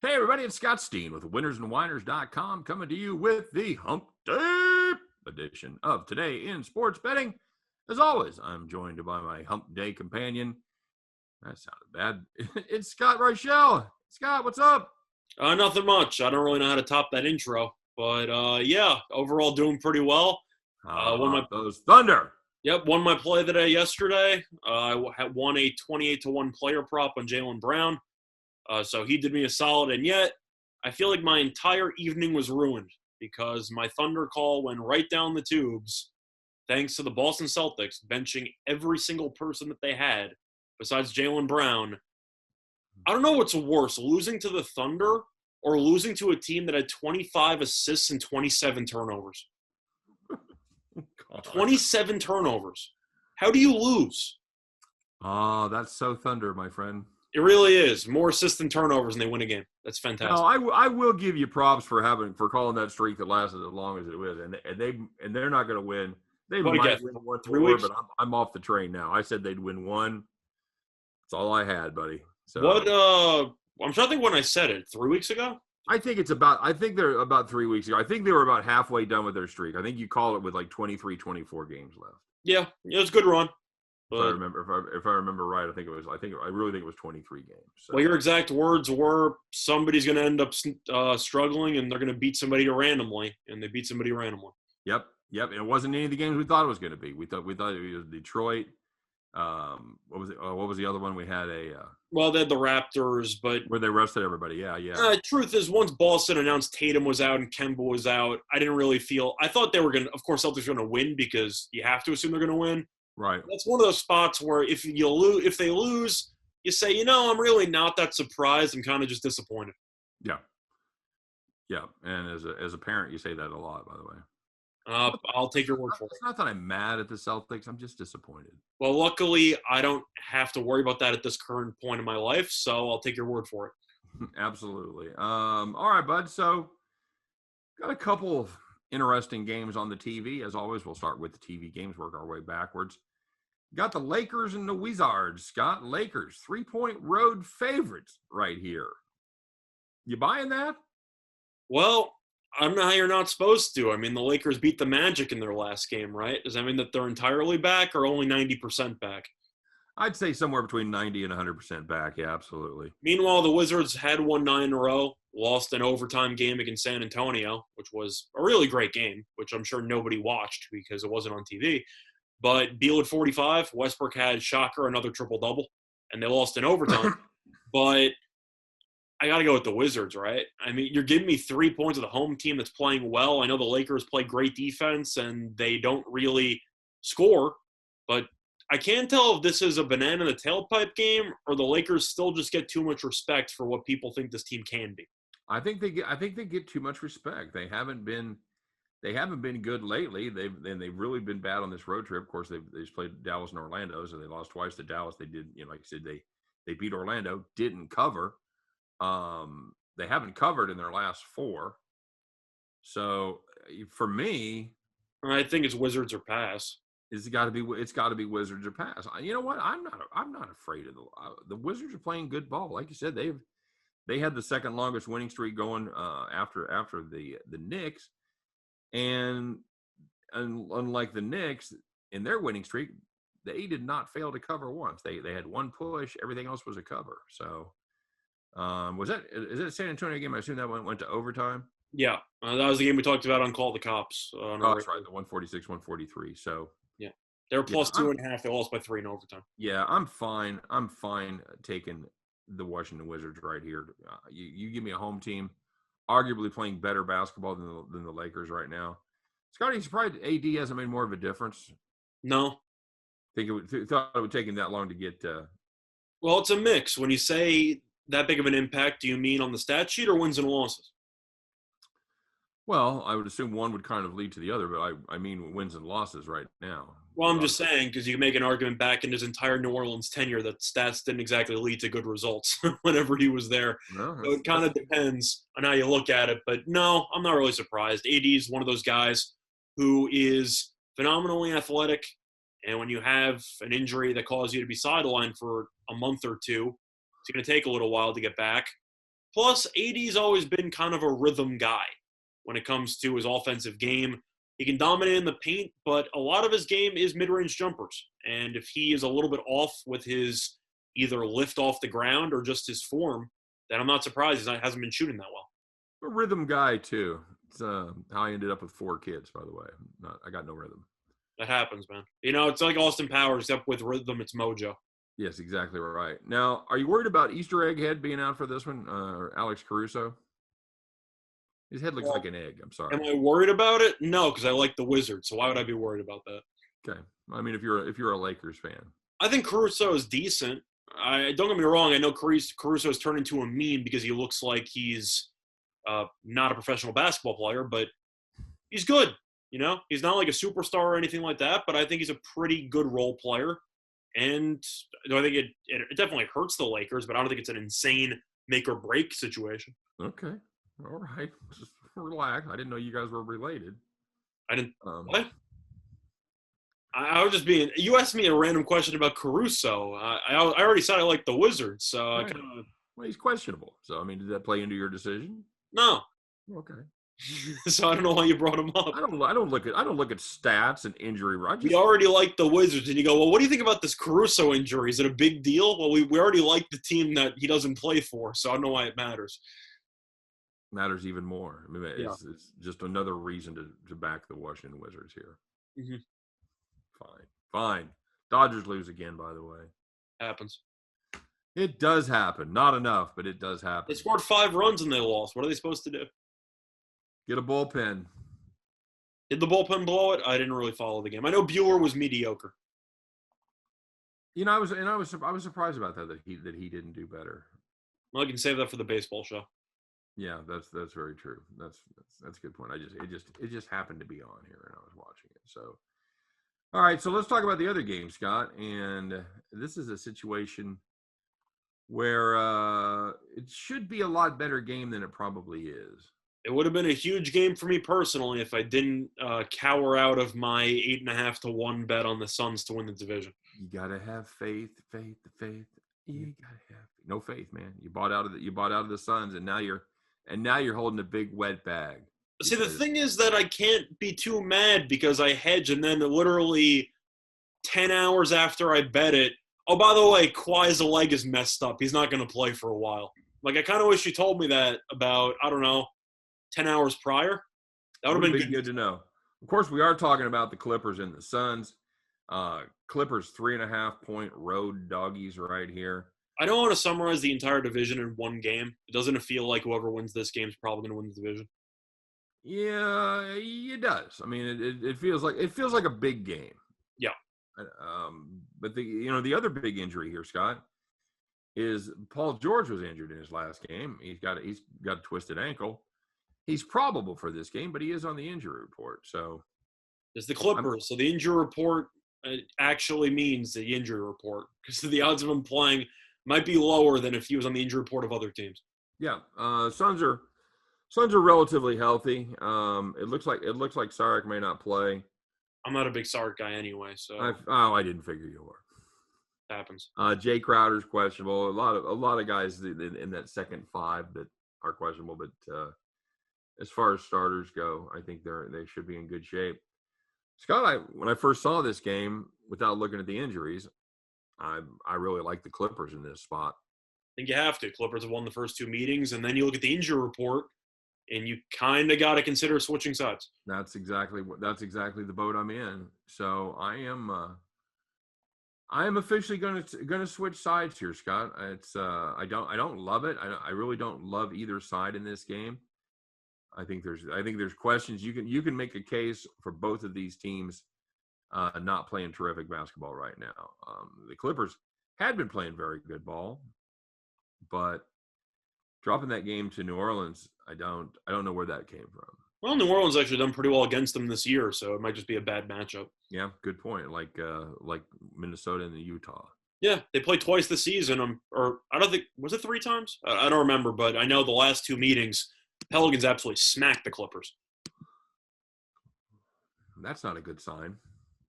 Hey, everybody, it's Scott Steen with winnersandwhiners.com coming to you with the Hump Day edition of Today in Sports Betting. As always, I'm joined by my Hump Day companion. That sounded bad. It's Scott Rochelle. Scott, what's up? Nothing much. I don't really know how to top that intro, but yeah, overall doing pretty well. Those Thunder. Won my play of the day yesterday. I won a 28-1 player prop on Jaylen Brown. So he did me a solid, and yet I feel like my entire evening was ruined because my Thunder call went right down the tubes thanks to the Boston Celtics benching every single person that they had besides Jaylen Brown. I don't know what's worse, losing to the Thunder or losing to a team that had 25 assists and 27 turnovers. 27 turnovers. How do you lose? That's so Thunder, my friend. It really is. More assists than turnovers, and they win a game. That's fantastic. No, I will give you props for calling that streak that lasted as long as it was, and they're not going to win. They might win one 3 more, weeks? but I'm off the train now. I said they'd win one. That's all I had, buddy. So what? I'm trying to think when I said it. 3 weeks ago? I think they're about 3 weeks ago. I think they were about halfway done with their streak. I think you call it with like 23, 24 games left. Yeah, it was a good run. If I remember right, I really think it was 23 games. So. Well, your exact words were somebody's going to end up struggling, and they're going to beat somebody randomly, and they beat somebody randomly. Yep. And it wasn't any of the games we thought it was going to be. We thought it was Detroit. What was the other one? We had Well, they had the Raptors, but where they rested everybody. Yeah. Truth is, once Boston announced Tatum was out and Kemba was out, I didn't really feel. I thought they were going to. Of course, Celtics were going to win because you have to assume they're going to win. Right. That's one of those spots where if they lose, you say, I'm really not that surprised. I'm kind of just disappointed. Yeah. And as a parent, you say that a lot, by the way. I'll take your word for it. It's not that I'm mad at the Celtics. I'm just disappointed. Well, luckily, I don't have to worry about that at this current point in my life, so I'll take your word for it. Absolutely. All right, bud. So got a couple of interesting games on the TV. As always, we'll start with the TV games, work our way backwards. Got the Lakers and the Wizards. Scott, Lakers, 3-point road favorites right here. You buying that? Well, I don't know how you're not supposed to. I mean, the Lakers beat the Magic in their last game, right? Does that mean that they're entirely back or only 90% back? I'd say somewhere between 90 and 100% back. Yeah, absolutely. Meanwhile, the Wizards had won 9 in a row, lost an overtime game against San Antonio, which was a really great game, which I'm sure nobody watched because it wasn't on TV. But Beal at 45, Westbrook had, shocker, another triple-double, and they lost in overtime. But I got to go with the Wizards, right? I mean, you're giving me 3 points of the home team that's playing well. I know the Lakers play great defense, and they don't really score. But I can't tell if this is a banana in the tailpipe game or the Lakers still just get too much respect for what people think this team can be. I think they get too much respect. They haven't been good lately. They've really been bad on this road trip. Of course, they just played Dallas and Orlando, so they lost twice to Dallas. They did, like I said, they beat Orlando, didn't cover. They haven't covered in their last 4. So for me, I think it's Wizards or pass. It's got to be Wizards or pass. You know what? I'm not afraid of the Wizards are playing good ball. Like you said, they had the second longest winning streak going after the Knicks, and unlike the Knicks in their winning streak, they did not fail to cover once. They had one push. Everything else was a cover. So. Is that a San Antonio game? I assume that went to overtime. Yeah, that was the game we talked about on Call the Cops. That's right, the 146-143. So yeah, they were plus 2.5. They lost by 3 in overtime. Yeah, I'm fine taking the Washington Wizards right here. You give me a home team, arguably playing better basketball than the Lakers right now. Scotty, surprised AD hasn't made more of a difference? No. Thought it would take him that long to get. Well, it's a mix. When you say that big of an impact, do you mean on the stat sheet or wins and losses? Well, I would assume one would kind of lead to the other, but I mean wins and losses right now. Well, I'm just saying because you can make an argument back in his entire New Orleans tenure that stats didn't exactly lead to good results whenever he was there. No, so it kind of depends on how you look at it. But no, I'm not really surprised. AD is one of those guys who is phenomenally athletic, and when you have an injury that causes you to be sidelined for a month or two, it's going to take a little while to get back. Plus, AD's always been kind of a rhythm guy when it comes to his offensive game. He can dominate in the paint, but a lot of his game is mid-range jumpers. And if he is a little bit off with his either lift off the ground or just his form, then I'm not surprised he hasn't been shooting that well. A rhythm guy, too. It's how I ended up with 4 kids, by the way. I got no rhythm. That happens, man. It's like Austin Powers, except with rhythm, it's mojo. Yes, exactly right. Now, are you worried about Easter Egghead being out for this one, or Alex Caruso? His head looks like an egg. I'm sorry. Am I worried about it? No, because I like the Wizards. So why would I be worried about that? Okay. I mean, if you're a Lakers fan, I think Caruso is decent. Don't get me wrong. I know Caruso has turned into a meme because he looks like he's not a professional basketball player, but he's good. He's not like a superstar or anything like that, but I think he's a pretty good role player. And I think it definitely hurts the Lakers, but I don't think it's an insane make or break situation. Okay. All right. Just relax. I didn't know you guys were related. I didn't. What? I was just being. You asked me a random question about Caruso. I already said I like the Wizards, so right. I kind of. Well, he's questionable. So I mean, did that play into your decision? No. Okay. So I don't know why you brought him up. I don't look at stats and injury. We already like the Wizards, and you go, well, what do you think about this Caruso injury? Is it a big deal? Well, we already like the team that he doesn't play for, so I don't know why it matters. Matters even more. I mean, it's just another reason to back the Washington Wizards here. Mm-hmm. Fine. Dodgers lose again, by the way. Happens. It does happen. Not enough, but it does happen. They scored 5 runs and they lost. What are they supposed to do? Get a bullpen. Did the bullpen blow it? I didn't really follow the game. I know Bueller was mediocre. I was surprised about that he didn't do better. Well, I can save that for the baseball show. Yeah, that's very true. That's a good point. It just happened to be on here and I was watching it. So, all right. So let's talk about the other game, Scott. And this is a situation where it should be a lot better game than it probably is. It would have been a huge game for me personally if I didn't cower out of my 8.5 to 1 bet on the Suns to win the division. You gotta have faith. You gotta have no faith, man. You bought out of the Suns, and now you're holding a big wet bag. See, the thing is that I can't be too mad because I hedge, and then literally 10 hours after I bet it, oh, by the way, Kawhi's leg is messed up. He's not going to play for a while. Like, I kind of wish you told me that about, I don't know, 10 hours prior. That would have been good to know. Of course, we are talking about the Clippers and the Suns. Clippers 3.5-point road doggies right here. I don't want to summarize the entire division in one game. Doesn't it feel like whoever wins this game is probably going to win the division? Yeah, it does. I mean, it feels like a big game. Yeah. But the other big injury here, Scott, is Paul George was injured in his last game. He's got a twisted ankle. He's probable for this game, but he is on the injury report. So it's the Clippers. So the injury report actually means the injury report because the odds of him playing might be lower than if he was on the injury report of other teams. Yeah, Suns are relatively healthy. It looks like Saric may not play. I'm not a big Saric guy anyway, so I didn't figure you were. Happens. Jay Crowder's questionable. A lot of guys in that second 5 that are questionable, but as far as starters go, I think they should be in good shape. Scott, when I first saw this game, without looking at the injuries, I really like the Clippers in this spot. I think you have to. Clippers have won the first 2 meetings, and then you look at the injury report, and you kind of got to consider switching sides. That's exactly the boat I'm in. So I am officially going to switch sides here, Scott. It's I don't love it. I really don't love either side in this game. I think there's questions. You can make a case for both of these teams not playing terrific basketball right now. The Clippers had been playing very good ball, but dropping that game to New Orleans, I don't know where that came from. Well, New Orleans actually done pretty well against them this year, so it might just be a bad matchup. Yeah, good point. Like Minnesota and the Utah. Yeah, they played twice this season. Or I don't think was it 3 times? I don't remember, but I know the last 2 meetings, Pelicans absolutely smacked the Clippers. That's not a good sign.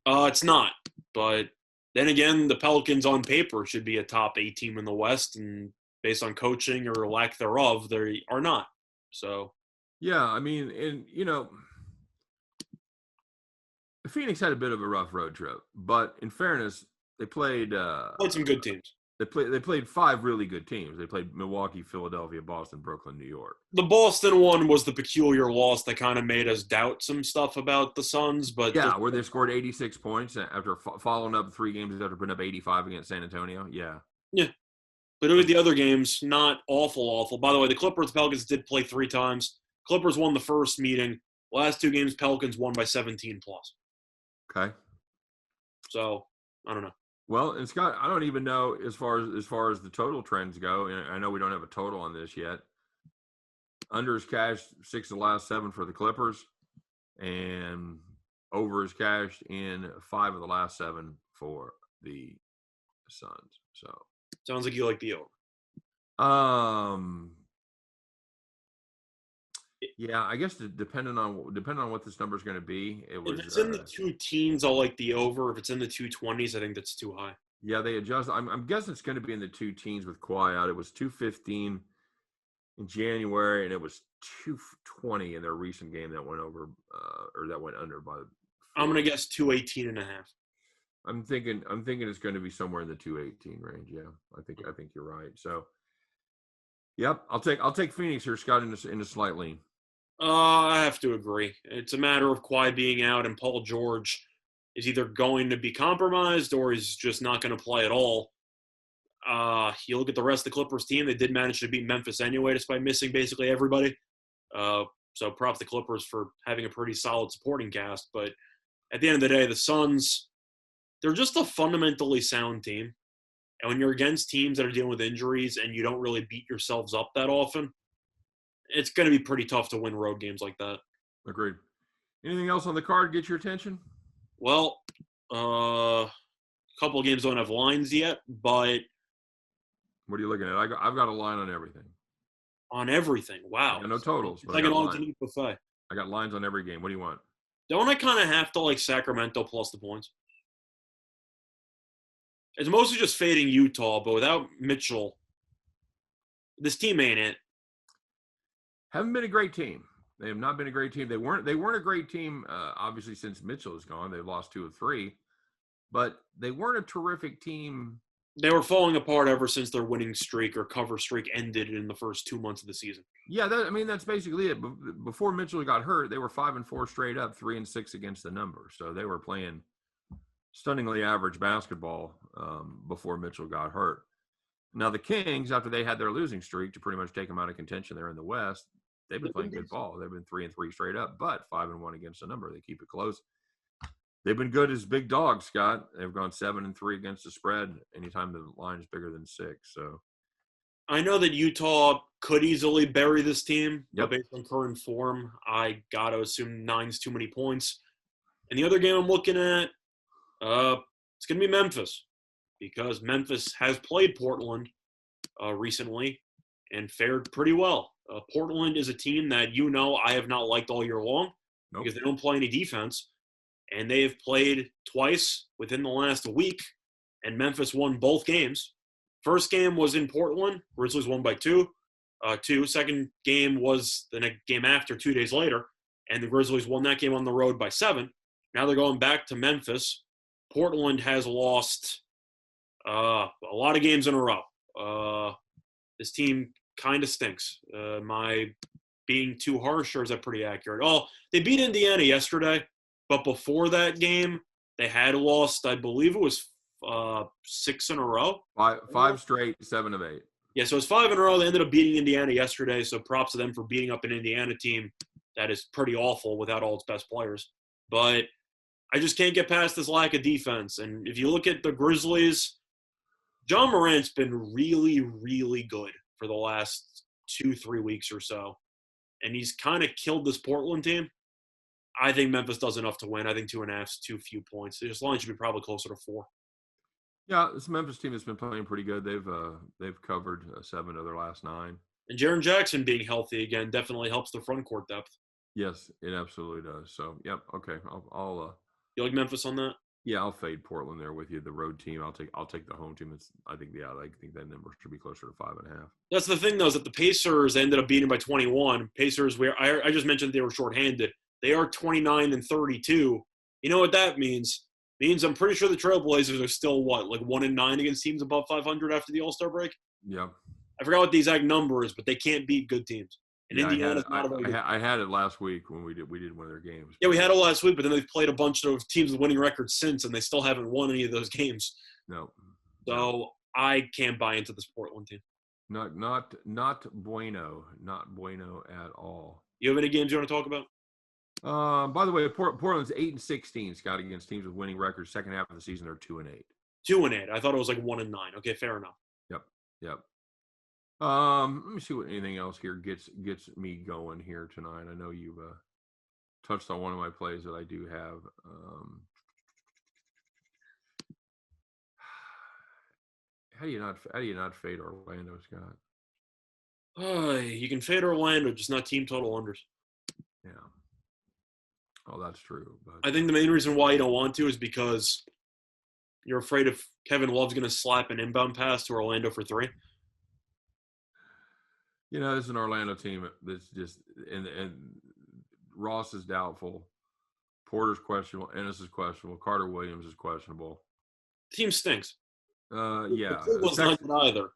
It's not, but then again, the Pelicans on paper should be a top 8 team in the West, and based on coaching or lack thereof, they are not. So Yeah, I mean, and Phoenix had a bit of a rough road trip, but in fairness, they played some good teams. They played 5 really good teams. They played Milwaukee, Philadelphia, Boston, Brooklyn, New York. The Boston one was the peculiar loss that kind of made us doubt some stuff about the Suns. But yeah, where they scored 86 points after following up 3 games after putting up 85 against San Antonio. Yeah. But it was the other games, not awful. By the way, the Clippers, Pelicans did play 3 times. Clippers won the first meeting. Last 2 games, Pelicans won by 17 plus. Okay. So I don't know. Well, and Scott, I don't even know as far as the total trends go. And I know we don't have a total on this yet. Under is cashed 6 of the last 7 for the Clippers, and over is cashed in 5 of the last 7 for the Suns. So sounds like you like the over. Yeah, I guess depending on what this number is going to be, if it's in the 2 teens, I'll like the over. If it's in the 220s, I think that's too high. Yeah, they adjust. I'm guessing it's going to be in the 2 teens with Kawhi out. It was 215 in January, and it was 220 in their recent game that went over or that went under by. 4. I'm going to guess 218 and a half. I'm thinking it's going to be somewhere in the 218 range. Yeah, I think you're right. So, yep, I'll take Phoenix here, Scott, in a slight lean. I have to agree. It's a matter of Kawhi being out, and Paul George is either going to be compromised or he's just not going to play at all. You look at the rest of the Clippers team; they did manage to beat Memphis anyway, despite missing basically everybody. So props to Clippers for having a pretty solid supporting cast. But at the end of the day, the Suns, they're just a fundamentally sound team. And when you're against teams that are dealing with injuries and you don't really beat yourselves up that often, it's going to be pretty tough to win road games like that. Agreed. Anything else on the card get your attention? Well, a couple of games don't have lines yet, but what are you looking at? I've got a line on everything. On everything? Wow. No totals. It's like an all-you-can-eat buffet. I got lines on every game. What do you want? Don't I kind of have to like Sacramento plus the points? It's mostly just fading Utah, but without Mitchell, this team ain't it. Haven't been a great team. They have not been a great team. They weren't a great team, obviously, since Mitchell is gone. They've lost 2 of 3. But they weren't a terrific team. They were falling apart ever since their winning streak or cover streak ended in the first 2 months of the season. Yeah, that's basically it. Before Mitchell got hurt, they were 5-4 straight up, 3-6 against the number. So they were playing stunningly average basketball before Mitchell got hurt. Now the Kings, after they had their losing streak to pretty much take them out of contention there in the West, they've been playing good ball. They've been 3-3 straight up, but 5-1 against the number. They keep it close. They've been good as big dogs, Scott. They've gone 7-3 against the spread anytime the line is bigger than 6. So I know that Utah could easily bury this team, yep. But based on current form, I got to assume 9's too many points. And the other game I'm looking at, it's going to be Memphis, because Memphis has played Portland recently and fared pretty well. Portland is a team that I have not liked all year long because they don't play any defense. And they have played twice within the last week, and Memphis won both games. First game was in Portland. Grizzlies won by 2. Second game was the next game after, 2 days later, and the Grizzlies won that game on the road by 7. Now they're going back to Memphis. Portland has lost a lot of games in a row. This team kind of stinks. Am I being too harsh, or is that pretty accurate? Oh, they beat Indiana yesterday. But before that game, they had lost, I believe it was 6 in a row. 5 straight, 7 of 8. Yeah, so it's 5 in a row. They ended up beating Indiana yesterday, so props to them for beating up an Indiana team that is pretty awful without all its best players. But I just can't get past this lack of defense. And if you look at the Grizzlies, John Morant's been really, really good for the last 2-3 weeks or so. And he's kind of killed this Portland team. I think Memphis does enough to win. I think 2.5 is too few points. This line should be probably closer to 4. Yeah, this Memphis team has been playing pretty good. They've covered 7 of their last 9. And Jaren Jackson being healthy again definitely helps the front court depth. Yes, it absolutely does. So, yep, okay. I'll You like Memphis on that? Yeah, I'll fade Portland there with you. The road team, I'll take the home team. I think that number should be closer to 5.5. That's the thing, though, is that the Pacers ended up beating by 21. Pacers, where I just mentioned they were shorthanded. They are 29-32. You know what that means? Means I'm pretty sure the Trailblazers are still, like 1-9 against teams above 500 after the All-Star break? Yeah. I forgot what the exact number is, but they can't beat good teams. And Yeah, Indiana's not a very good team. I had it last week when we did one of their games. Yeah, we had it last week, but then they've played a bunch of teams with winning records since, and they still haven't won any of those games. No. So I can't buy into this Portland team. Not bueno. Not bueno at all. You have any games you want to talk about? By the way, Portland's 8-16, Scott, against teams with winning records. Second half of the season, they're 2-8. 2-8. I thought it was like 1-9. Okay, fair enough. Yep. Let me see what anything else here gets me going here tonight. I know you've touched on one of my plays that I do have. How do you not fade Orlando, Scott? You can fade Orlando, just not team total unders. Yeah. Oh, that's true. But I think the main reason why you don't want to is because you're afraid if Kevin Love's going to slap an inbound pass to Orlando for 3. This is an Orlando team that's just and Ross is doubtful, Porter's questionable, Ennis is questionable, Carter Williams is questionable. Team stinks. Yeah, not good either.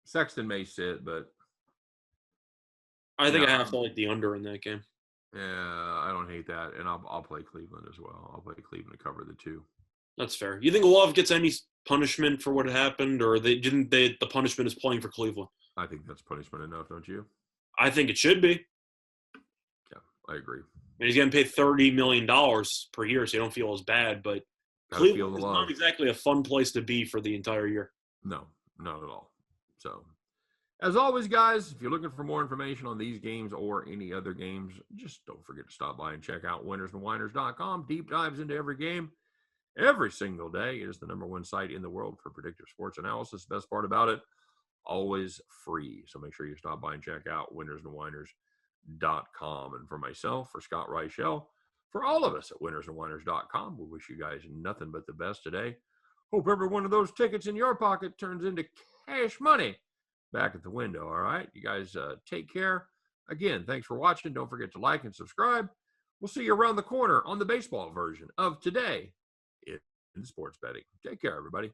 Sexton may sit, but I think I have to like the under in that game. Yeah, I don't hate that, and I'll play Cleveland as well. I'll play Cleveland to cover the 2. That's fair. You think Love gets any punishment for what happened, or the punishment is playing for Cleveland? I think that's punishment enough, don't you? I think it should be. Yeah, I agree. And he's getting paid $30 million per year, so you don't feel as bad. But Cleveland is not exactly a fun place to be for the entire year. No, not at all. So, as always, guys, if you're looking for more information on these games or any other games, just don't forget to stop by and check out winnersandwhiners.com. Deep dives into every game every single day. It is the #1 site in the world for predictive sports analysis. Best part about it, always free. So make sure you stop by and check out winnersandwhiners.com. And for myself, for Scott Reichel, for all of us at winnersandwhiners.com, we wish you guys nothing but the best today. Hope every one of those tickets in your pocket turns into cash money back at the window, all right? You guys take care. Again, thanks for watching. Don't forget to like and subscribe. We'll see you around the corner on the baseball version of Today in Sports Betting. Take care, everybody.